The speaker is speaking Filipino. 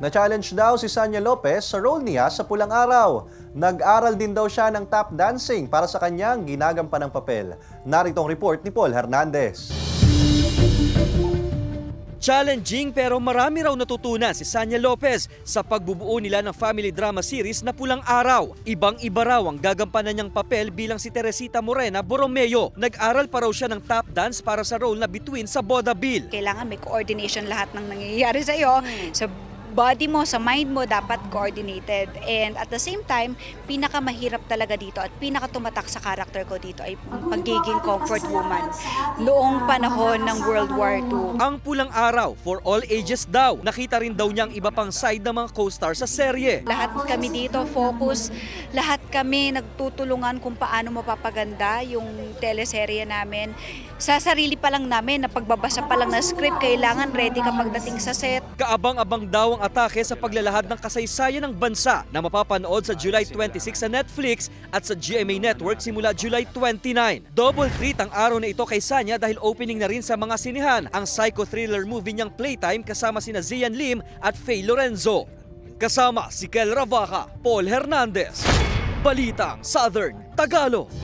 Na-challenge daw si Sanya Lopez sa role niya sa Pulang Araw. Nag-aral din daw siya ng tap dancing para sa kanyang ginagampanang papel. Narito ang report ni Paul Hernandez. Challenging pero marami raw natutunan si Sanya Lopez sa pagbubuo nila ng family drama series na Pulang Araw. Ibang-iba raw ang gagampanan niyang papel bilang si Teresita Morena Borromeo. Nag-aral pa raw siya ng tap dance para sa role na Bituin sa Boda Bill. Kailangan may coordination lahat ng nangyayari sa iyo. Sa body mo, sa mind mo, dapat coordinated. And at the same time, pinakamahirap talaga dito at pinakatumatak sa character ko dito ay pagiging comfort woman noong panahon ng World War II. Ang Pulang Araw for all ages daw. Nakita rin daw niyang iba pang side ng mga co-star sa serye. Lahat kami dito focus, lahat kami nagtutulungan kung paano mapapaganda yung teleserye namin. Sa sarili pa lang namin, na pagbabasa pa lang na script, kailangan ready ka pagdating sa set. Kaabang-abang daw ang atake sa paglalahad ng kasaysayan ng bansa na mapapanood sa July 26 sa Netflix at sa GMA Network simula July 29. Double treat ang araw na ito kay Sanya dahil opening na rin sa mga sinihan ang psycho-thriller movie niyang Playtime kasama sina Zian Lim at Faye Lorenzo. Kasama si Kel Ravaca, Paul Hernandez. Balitang Southern Tagalog.